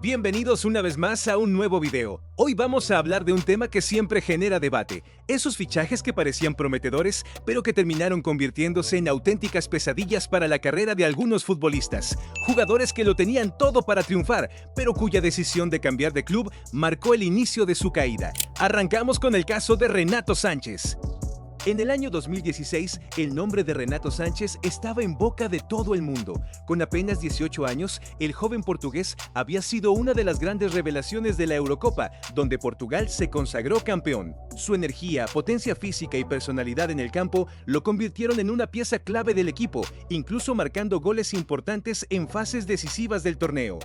Bienvenidos una vez más a un nuevo video. Hoy vamos a hablar de un tema que siempre genera debate. Esos fichajes que parecían prometedores, pero que terminaron convirtiéndose en auténticas pesadillas para la carrera de algunos futbolistas. Jugadores que lo tenían todo para triunfar, pero cuya decisión de cambiar de club marcó el inicio de su caída. Arrancamos con el caso de Renato Sánchez. En el año 2016, el nombre de Renato Sánchez estaba en boca de todo el mundo. Con apenas 18 años, el joven portugués había sido una de las grandes revelaciones de la Eurocopa, donde Portugal se consagró campeón. Su energía, potencia física y personalidad en el campo lo convirtieron en una pieza clave del equipo, incluso marcando goles importantes en fases decisivas del torneo.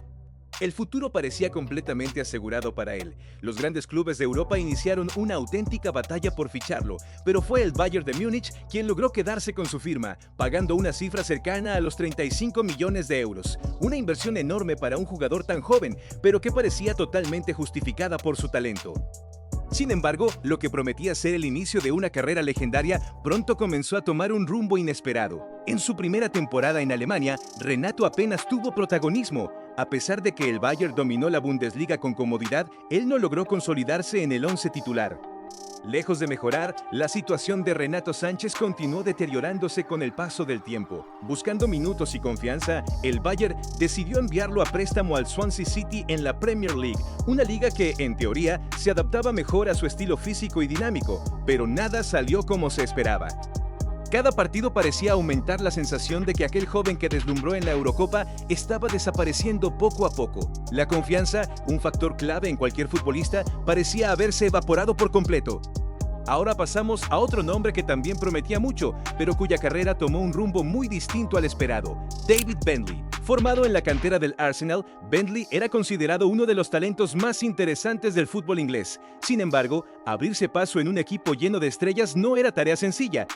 El futuro parecía completamente asegurado para él. Los grandes clubes de Europa iniciaron una auténtica batalla por ficharlo, pero fue el Bayern de Múnich quien logró quedarse con su firma, pagando una cifra cercana a los 35 millones de euros. Una inversión enorme para un jugador tan joven, pero que parecía totalmente justificada por su talento. Sin embargo, lo que prometía ser el inicio de una carrera legendaria pronto comenzó a tomar un rumbo inesperado. En su primera temporada en Alemania, Renato apenas tuvo protagonismo. A pesar de que el Bayern dominó la Bundesliga con comodidad, él no logró consolidarse en el once titular. Lejos de mejorar, la situación de Renato Sánchez continuó deteriorándose con el paso del tiempo. Buscando minutos y confianza, el Bayern decidió enviarlo a préstamo al Swansea City en la Premier League, una liga que, en teoría, se adaptaba mejor a su estilo físico y dinámico, pero nada salió como se esperaba. Cada partido parecía aumentar la sensación de que aquel joven que deslumbró en la Eurocopa estaba desapareciendo poco a poco. La confianza, un factor clave en cualquier futbolista, parecía haberse evaporado por completo. Ahora pasamos a otro nombre que también prometía mucho, pero cuya carrera tomó un rumbo muy distinto al esperado: David Bentley. Formado en la cantera del Arsenal, Bentley era considerado uno de los talentos más interesantes del fútbol inglés. Sin embargo, abrirse paso en un equipo lleno de estrellas no era tarea sencilla.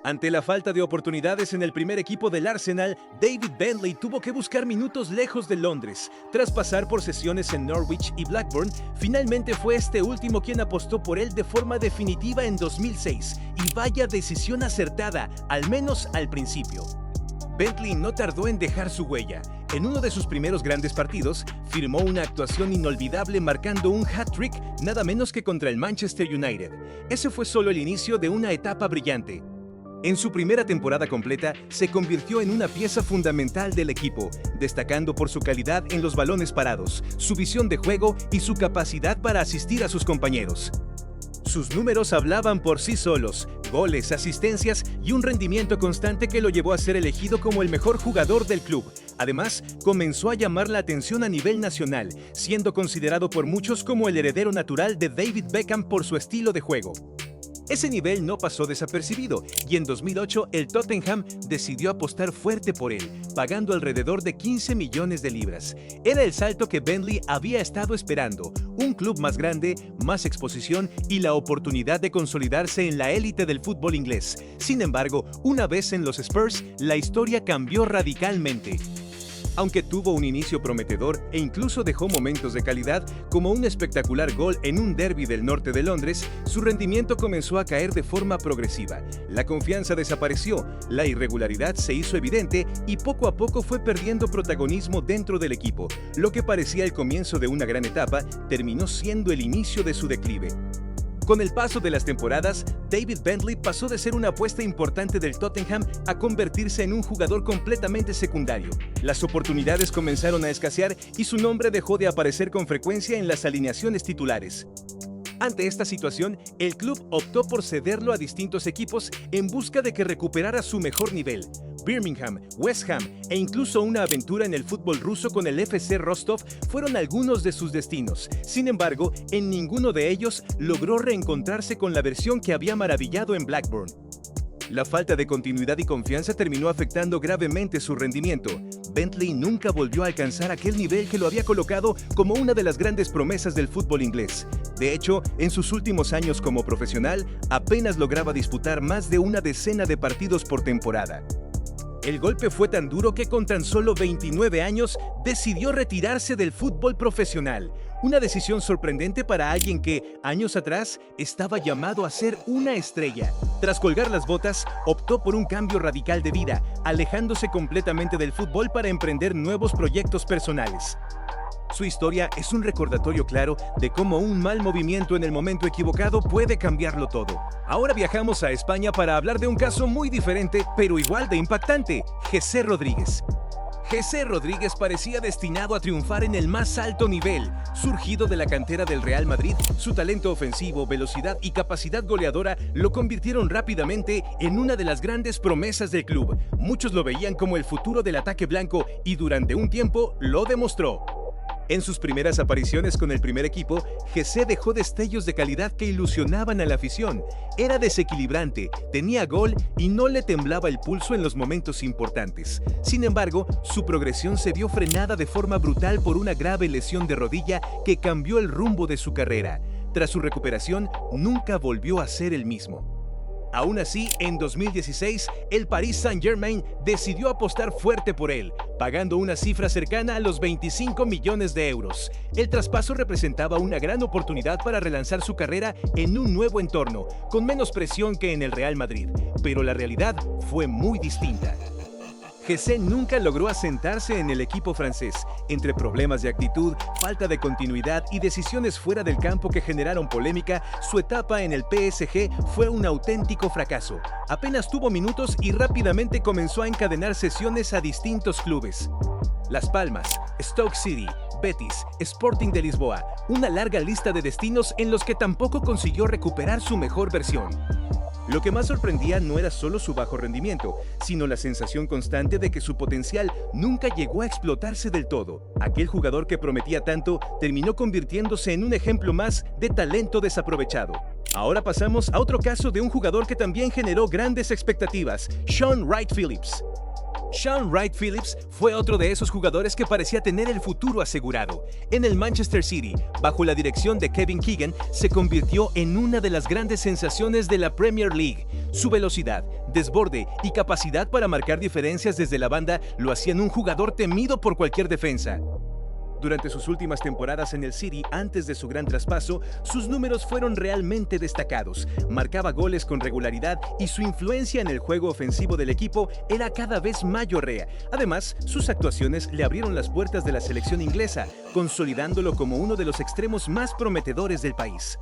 Ante la falta de oportunidades en el primer equipo del Arsenal, David Bentley tuvo que buscar minutos lejos de Londres. Tras pasar por sesiones en Norwich y Blackburn, finalmente fue este último quien apostó por él de forma definitiva en 2006. Y vaya decisión acertada, al menos al principio. Bentley no tardó en dejar su huella. En uno de sus primeros grandes partidos, firmó una actuación inolvidable marcando un hat-trick nada menos que contra el Manchester United. Ese fue solo el inicio de una etapa brillante. En su primera temporada completa, se convirtió en una pieza fundamental del equipo, destacando por su calidad en los balones parados, su visión de juego y su capacidad para asistir a sus compañeros. Sus números hablaban por sí solos: goles, asistencias y un rendimiento constante que lo llevó a ser elegido como el mejor jugador del club. Además, comenzó a llamar la atención a nivel nacional, siendo considerado por muchos como el heredero natural de David Beckham por su estilo de juego. Ese nivel no pasó desapercibido, y en 2008 el Tottenham decidió apostar fuerte por él, pagando alrededor de 15 millones de libras. Era el salto que Bentley había estado esperando: un club más grande, más exposición y la oportunidad de consolidarse en la élite del fútbol inglés. Sin embargo, una vez en los Spurs, la historia cambió radicalmente. Aunque tuvo un inicio prometedor e incluso dejó momentos de calidad, como un espectacular gol en un derbi del norte de Londres, su rendimiento comenzó a caer de forma progresiva. La confianza desapareció, la irregularidad se hizo evidente y poco a poco fue perdiendo protagonismo dentro del equipo. Lo que parecía el comienzo de una gran etapa terminó siendo el inicio de su declive. Con el paso de las temporadas, David Bentley pasó de ser una apuesta importante del Tottenham a convertirse en un jugador completamente secundario. Las oportunidades comenzaron a escasear y su nombre dejó de aparecer con frecuencia en las alineaciones titulares. Ante esta situación, el club optó por cederlo a distintos equipos en busca de que recuperara su mejor nivel. Birmingham, West Ham e incluso una aventura en el fútbol ruso con el FC Rostov fueron algunos de sus destinos. Sin embargo, en ninguno de ellos logró reencontrarse con la versión que había maravillado en Blackburn. La falta de continuidad y confianza terminó afectando gravemente su rendimiento. Bentley nunca volvió a alcanzar aquel nivel que lo había colocado como una de las grandes promesas del fútbol inglés. De hecho, en sus últimos años como profesional, apenas lograba disputar más de una decena de partidos por temporada. El golpe fue tan duro que con tan solo 29 años decidió retirarse del fútbol profesional. Una decisión sorprendente para alguien que, años atrás, estaba llamado a ser una estrella. Tras colgar las botas, optó por un cambio radical de vida, alejándose completamente del fútbol para emprender nuevos proyectos personales. Su historia es un recordatorio claro de cómo un mal movimiento en el momento equivocado puede cambiarlo todo. Ahora viajamos a España para hablar de un caso muy diferente, pero igual de impactante: Jesse Rodríguez. Jesse Rodríguez parecía destinado a triunfar en el más alto nivel. Surgido de la cantera del Real Madrid, su talento ofensivo, velocidad y capacidad goleadora lo convirtieron rápidamente en una de las grandes promesas del club. Muchos lo veían como el futuro del ataque blanco y durante un tiempo lo demostró. En sus primeras apariciones con el primer equipo, Jesse dejó destellos de calidad que ilusionaban a la afición. Era desequilibrante, tenía gol y no le temblaba el pulso en los momentos importantes. Sin embargo, su progresión se vio frenada de forma brutal por una grave lesión de rodilla que cambió el rumbo de su carrera. Tras su recuperación, nunca volvió a ser el mismo. Aún así, en 2016, el Paris Saint-Germain decidió apostar fuerte por él, pagando una cifra cercana a los 25 millones de euros. El traspaso representaba una gran oportunidad para relanzar su carrera en un nuevo entorno, con menos presión que en el Real Madrid, pero la realidad fue muy distinta. Jesse nunca logró asentarse en el equipo francés. Entre problemas de actitud, falta de continuidad y decisiones fuera del campo que generaron polémica, su etapa en el PSG fue un auténtico fracaso. Apenas tuvo minutos y rápidamente comenzó a encadenar sesiones a distintos clubes: Las Palmas, Stoke City, Betis, Sporting de Lisboa, una larga lista de destinos en los que tampoco consiguió recuperar su mejor versión. Lo que más sorprendía no era solo su bajo rendimiento, sino la sensación constante de que su potencial nunca llegó a explotarse del todo. Aquel jugador que prometía tanto terminó convirtiéndose en un ejemplo más de talento desaprovechado. Ahora pasamos a otro caso de un jugador que también generó grandes expectativas: Shaun Wright-Phillips. Shaun Wright-Phillips fue otro de esos jugadores que parecía tener el futuro asegurado. En el Manchester City, bajo la dirección de Kevin Keegan, se convirtió en una de las grandes sensaciones de la Premier League. Su velocidad, desborde y capacidad para marcar diferencias desde la banda lo hacían un jugador temido por cualquier defensa. Durante sus últimas temporadas en el City, antes de su gran traspaso, sus números fueron realmente destacados. Marcaba goles con regularidad y su influencia en el juego ofensivo del equipo era cada vez mayorrea. Además, sus actuaciones le abrieron las puertas de la selección inglesa, consolidándolo como uno de los extremos más prometedores del país.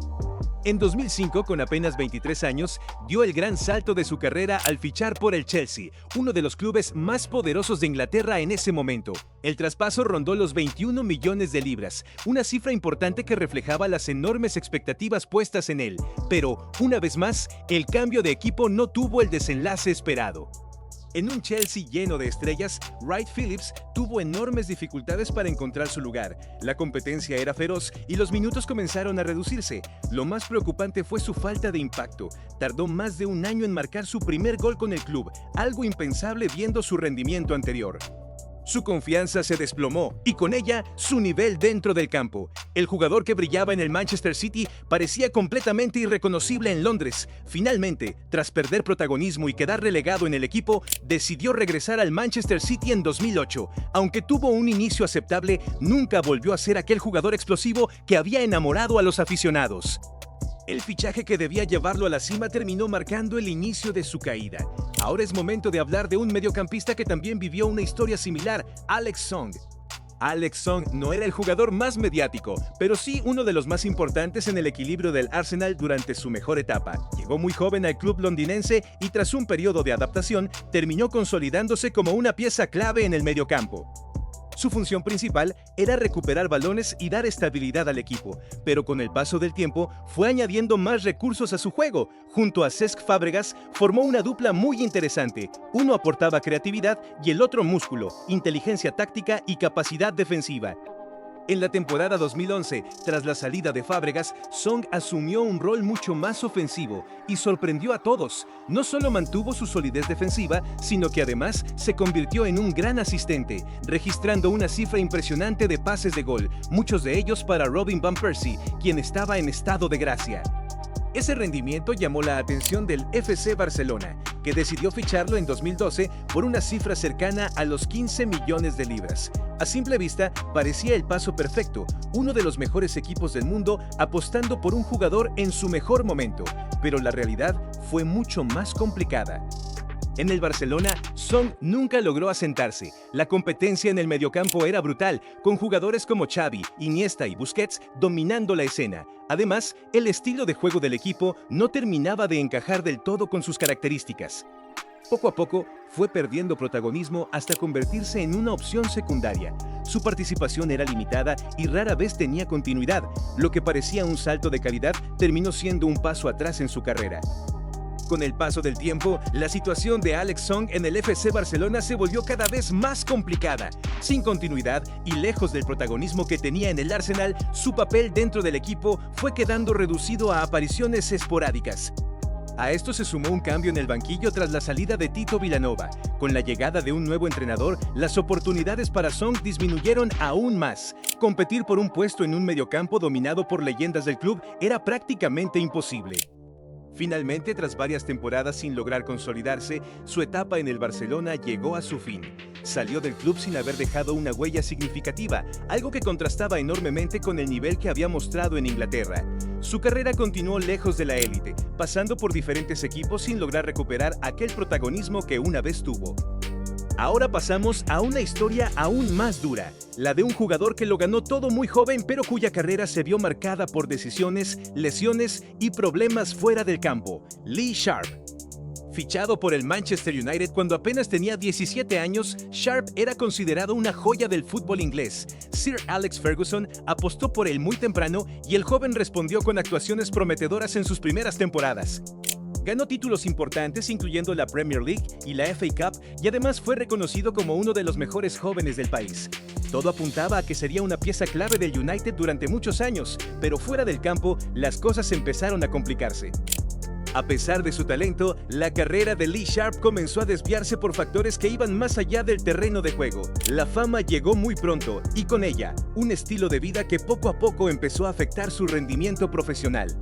En 2005, con apenas 23 años, dio el gran salto de su carrera al fichar por el Chelsea, uno de los clubes más poderosos de Inglaterra en ese momento. El traspaso rondó los 21 millones de libras, una cifra importante que reflejaba las enormes expectativas puestas en él. Pero, una vez más, el cambio de equipo no tuvo el desenlace esperado. En un Chelsea lleno de estrellas, Wright-Phillips tuvo enormes dificultades para encontrar su lugar. La competencia era feroz y los minutos comenzaron a reducirse. Lo más preocupante fue su falta de impacto. Tardó más de un año en marcar su primer gol con el club, algo impensable viendo su rendimiento anterior. Su confianza se desplomó y con ella su nivel dentro del campo. El jugador que brillaba en el Manchester City parecía completamente irreconocible en Londres. Finalmente, tras perder protagonismo y quedar relegado en el equipo, decidió regresar al Manchester City en 2008. Aunque tuvo un inicio aceptable, nunca volvió a ser aquel jugador explosivo que había enamorado a los aficionados. El fichaje que debía llevarlo a la cima terminó marcando el inicio de su caída. Ahora es momento de hablar de un mediocampista que también vivió una historia similar: Alex Song. Alex Song no era el jugador más mediático, pero sí uno de los más importantes en el equilibrio del Arsenal durante su mejor etapa. Llegó muy joven al club londinense y tras un periodo de adaptación, terminó consolidándose como una pieza clave en el mediocampo. Su función principal era recuperar balones y dar estabilidad al equipo, pero con el paso del tiempo fue añadiendo más recursos a su juego. Junto a Cesc Fábregas formó una dupla muy interesante. Uno aportaba creatividad y el otro músculo, inteligencia táctica y capacidad defensiva. En la temporada 2011, tras la salida de Fábregas, Song asumió un rol mucho más ofensivo y sorprendió a todos. No solo mantuvo su solidez defensiva, sino que además se convirtió en un gran asistente, registrando una cifra impresionante de pases de gol, muchos de ellos para Robin van Persie, quien estaba en estado de gracia. Ese rendimiento llamó la atención del FC Barcelona, que decidió ficharlo en 2012 por una cifra cercana a los 15 millones de libras. A simple vista, parecía el paso perfecto, uno de los mejores equipos del mundo apostando por un jugador en su mejor momento, pero la realidad fue mucho más complicada. En el Barcelona, Song nunca logró asentarse. La competencia en el mediocampo era brutal, con jugadores como Xavi, Iniesta y Busquets dominando la escena. Además, el estilo de juego del equipo no terminaba de encajar del todo con sus características. Poco a poco, fue perdiendo protagonismo hasta convertirse en una opción secundaria. Su participación era limitada y rara vez tenía continuidad. Lo que parecía un salto de calidad terminó siendo un paso atrás en su carrera. Con el paso del tiempo, la situación de Alex Song en el FC Barcelona se volvió cada vez más complicada. Sin continuidad y lejos del protagonismo que tenía en el Arsenal, su papel dentro del equipo fue quedando reducido a apariciones esporádicas. A esto se sumó un cambio en el banquillo tras la salida de Tito Vilanova. Con la llegada de un nuevo entrenador, las oportunidades para Song disminuyeron aún más. Competir por un puesto en un mediocampo dominado por leyendas del club era prácticamente imposible. Finalmente, tras varias temporadas sin lograr consolidarse, su etapa en el Barcelona llegó a su fin. Salió del club sin haber dejado una huella significativa, algo que contrastaba enormemente con el nivel que había mostrado en Inglaterra. Su carrera continuó lejos de la élite, pasando por diferentes equipos sin lograr recuperar aquel protagonismo que una vez tuvo. Ahora pasamos a una historia aún más dura, la de un jugador que lo ganó todo muy joven pero cuya carrera se vio marcada por decisiones, lesiones y problemas fuera del campo. Lee Sharpe. Fichado por el Manchester United cuando apenas tenía 17 años, Sharpe era considerado una joya del fútbol inglés. Sir Alex Ferguson apostó por él muy temprano y el joven respondió con actuaciones prometedoras en sus primeras temporadas. Ganó títulos importantes incluyendo la Premier League y la FA Cup y además fue reconocido como uno de los mejores jóvenes del país. Todo apuntaba a que sería una pieza clave del United durante muchos años, pero fuera del campo las cosas empezaron a complicarse. A pesar de su talento, la carrera de Lee Sharpe comenzó a desviarse por factores que iban más allá del terreno de juego. La fama llegó muy pronto y con ella, un estilo de vida que poco a poco empezó a afectar su rendimiento profesional.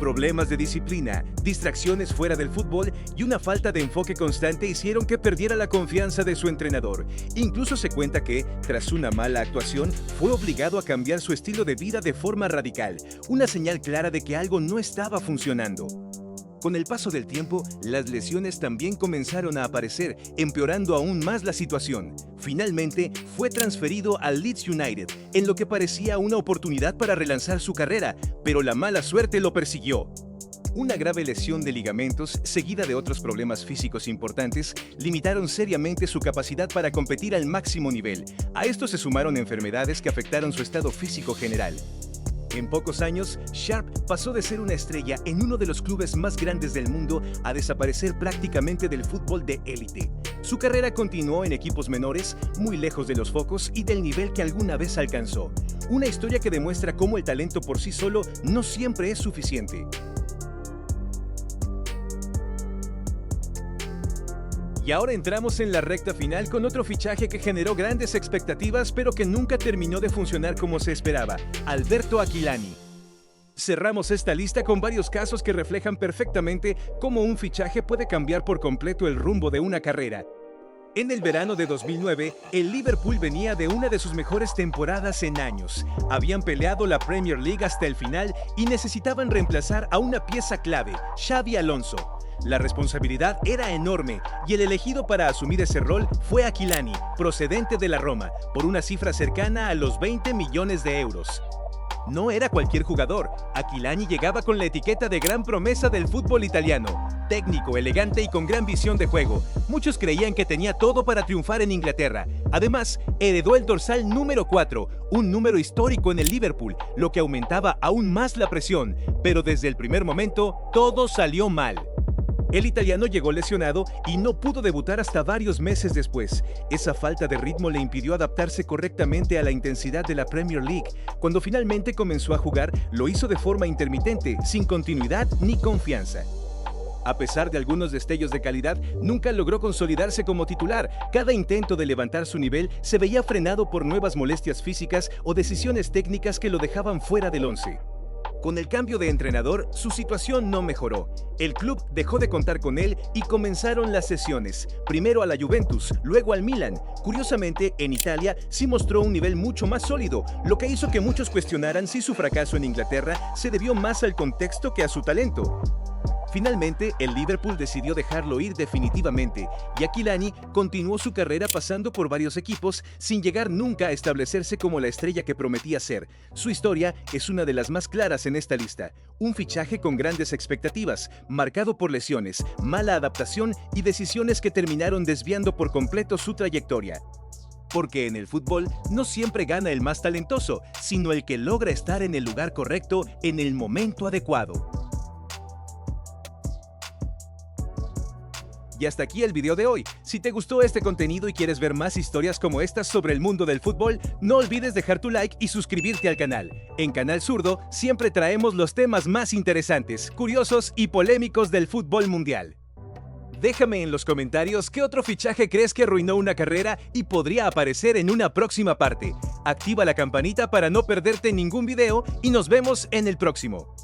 Problemas de disciplina, distracciones fuera del fútbol y una falta de enfoque constante hicieron que perdiera la confianza de su entrenador. Incluso se cuenta que, tras una mala actuación, fue obligado a cambiar su estilo de vida de forma radical, una señal clara de que algo no estaba funcionando. Con el paso del tiempo, las lesiones también comenzaron a aparecer, empeorando aún más la situación. Finalmente, fue transferido al Leeds United, en lo que parecía una oportunidad para relanzar su carrera, pero la mala suerte lo persiguió. Una grave lesión de ligamentos, seguida de otros problemas físicos importantes, limitaron seriamente su capacidad para competir al máximo nivel. A esto se sumaron enfermedades que afectaron su estado físico general. En pocos años, Sharpe pasó de ser una estrella en uno de los clubes más grandes del mundo a desaparecer prácticamente del fútbol de élite. Su carrera continuó en equipos menores, muy lejos de los focos y del nivel que alguna vez alcanzó. Una historia que demuestra cómo el talento por sí solo no siempre es suficiente. Y ahora entramos en la recta final con otro fichaje que generó grandes expectativas pero que nunca terminó de funcionar como se esperaba: Alberto Aquilani. Cerramos esta lista con varios casos que reflejan perfectamente cómo un fichaje puede cambiar por completo el rumbo de una carrera. En el verano de 2009, el Liverpool venía de una de sus mejores temporadas en años. Habían peleado la Premier League hasta el final y necesitaban reemplazar a una pieza clave, Xabi Alonso. La responsabilidad era enorme y el elegido para asumir ese rol fue Aquilani, procedente de la Roma, por una cifra cercana a los 20 millones de euros. No era cualquier jugador. Aquilani llegaba con la etiqueta de gran promesa del fútbol italiano. Técnico, elegante y con gran visión de juego. Muchos creían que tenía todo para triunfar en Inglaterra. Además, heredó el dorsal número 4, un número histórico en el Liverpool, lo que aumentaba aún más la presión. Pero desde el primer momento, todo salió mal. El italiano llegó lesionado y no pudo debutar hasta varios meses después. Esa falta de ritmo le impidió adaptarse correctamente a la intensidad de la Premier League. Cuando finalmente comenzó a jugar, lo hizo de forma intermitente, sin continuidad ni confianza. A pesar de algunos destellos de calidad, nunca logró consolidarse como titular. Cada intento de levantar su nivel se veía frenado por nuevas molestias físicas o decisiones técnicas que lo dejaban fuera del once. Con el cambio de entrenador, su situación no mejoró. El club dejó de contar con él y comenzaron las cesiones, primero a la Juventus, luego al Milan. Curiosamente, en Italia sí mostró un nivel mucho más sólido, lo que hizo que muchos cuestionaran si su fracaso en Inglaterra se debió más al contexto que a su talento. Finalmente, el Liverpool decidió dejarlo ir definitivamente y Aquilani continuó su carrera pasando por varios equipos sin llegar nunca a establecerse como la estrella que prometía ser. Su historia es una de las más claras en esta lista. Un fichaje con grandes expectativas, marcado por lesiones, mala adaptación y decisiones que terminaron desviando por completo su trayectoria. Porque en el fútbol no siempre gana el más talentoso, sino el que logra estar en el lugar correcto en el momento adecuado. Y hasta aquí el video de hoy. Si te gustó este contenido y quieres ver más historias como estas sobre el mundo del fútbol, no olvides dejar tu like y suscribirte al canal. En Canal Zurdo siempre traemos los temas más interesantes, curiosos y polémicos del fútbol mundial. Déjame en los comentarios qué otro fichaje crees que arruinó una carrera y podría aparecer en una próxima parte. Activa la campanita para no perderte ningún video y nos vemos en el próximo.